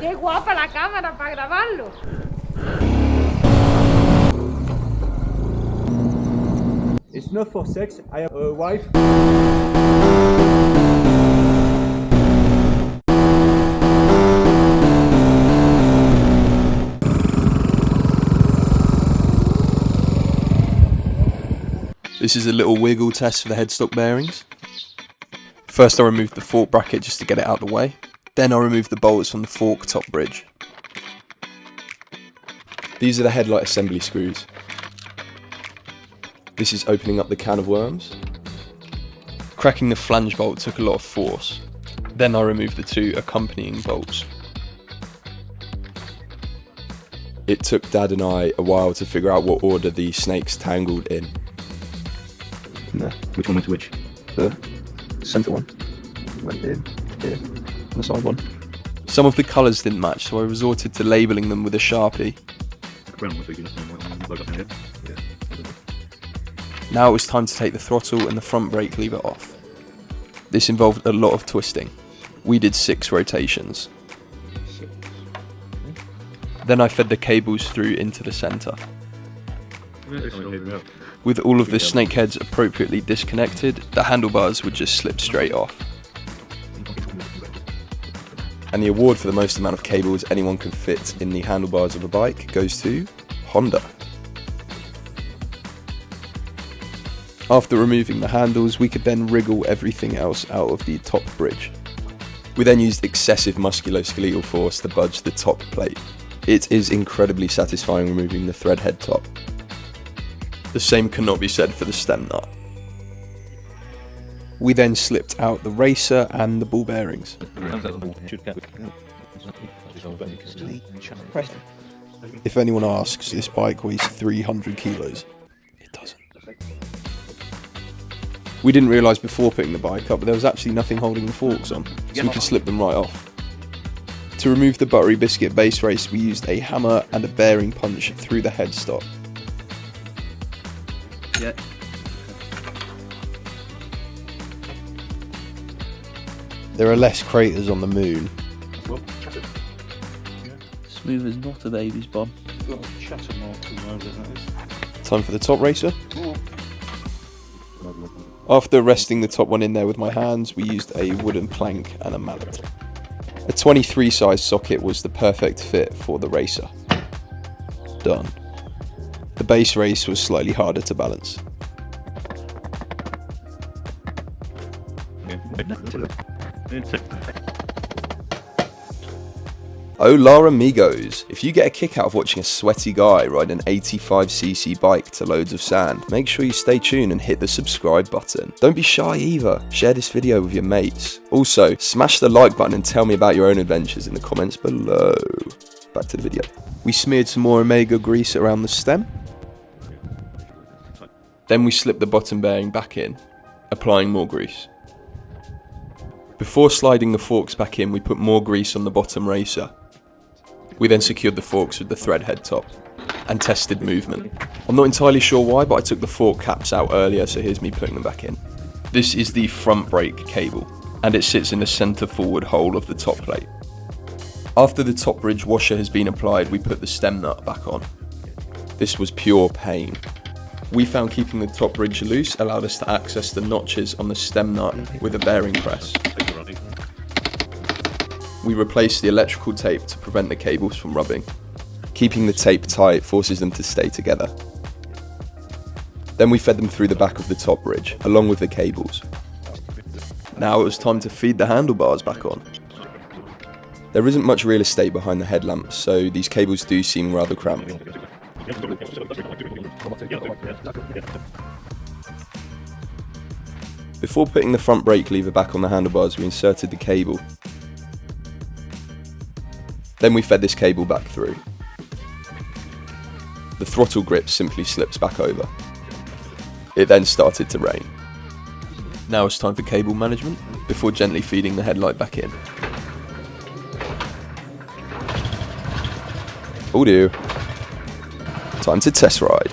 Qué guapa la cámara para grabarlo. It's not for sex. I have a wife. This is a little wiggle test for the headstock bearings. First I removed the fork bracket just to get it out of the way. Then I removed the bolts from the fork top bridge. These are the headlight assembly screws. This is opening up the can of worms. Cracking the flange bolt took a lot of force. Then I removed the two accompanying bolts. It took Dad and I a while to figure out what order the snakes tangled in. No. Which one went to which? The centre one went in here, and the side one. Some of the colours didn't match, so I resorted to labelling them with a Sharpie. Now it was time to take the throttle and the front brake lever off. This involved a lot of twisting. We did 6 rotations. Then I fed the cables through into the centre. With all of the snake heads appropriately disconnected, the handlebars would just slip straight off. And the award for the most amount of cables anyone can fit in the handlebars of a bike goes to Honda. After removing the handles, we could then wriggle everything else out of the top bridge. We then used excessive musculoskeletal force to budge the top plate. It is incredibly satisfying removing the thread head top. The same cannot be said for the stem nut. We then slipped out the racer and the ball bearings. If anyone asks, this bike weighs 300 kilos. It doesn't. We didn't realise before putting the bike up, but there was actually nothing holding the forks on, so we could slip them right off. To remove the buttery biscuit base race, we used a hammer and a bearing punch through the headstock. Yeah. There are less craters on the moon. Smooth as not a baby's bum. Time for the top racer. After resting the top one in there with my hands, we used a wooden plank and a mallet. A 23 size socket was the perfect fit for the racer. Done. The base race was slightly harder to balance. Hola amigos! If you get a kick out of watching a sweaty guy ride an 85cc bike to loads of sand, make sure you stay tuned and hit the subscribe button. Don't be shy either, share this video with your mates. Also, smash the like button and tell me about your own adventures in the comments below. Back to the video. We smeared some more Omega grease around the stem. Then we slipped the bottom bearing back in, applying more grease. Before sliding the forks back in, we put more grease on the bottom racer. We then secured the forks with the thread head top and tested movement. I'm not entirely sure why, but I took the fork caps out earlier, so here's me putting them back in. This is the front brake cable, and it sits in the centre forward hole of the top plate. After the top bridge washer has been applied, we put the stem nut back on. This was pure pain. We found keeping the top bridge loose allowed us to access the notches on the stem nut with a bearing press. We replaced the electrical tape to prevent the cables from rubbing. Keeping the tape tight forces them to stay together. Then we fed them through the back of the top bridge, along with the cables. Now it was time to feed the handlebars back on. There isn't much real estate behind the headlamps, so these cables do seem rather cramped. Before putting the front brake lever back on the handlebars, we inserted the cable. Then we fed this cable back through. The throttle grip simply slips back over. It then started to rain. Now it's time for cable management, before gently feeding the headlight back in. Oh dear. Time to test ride.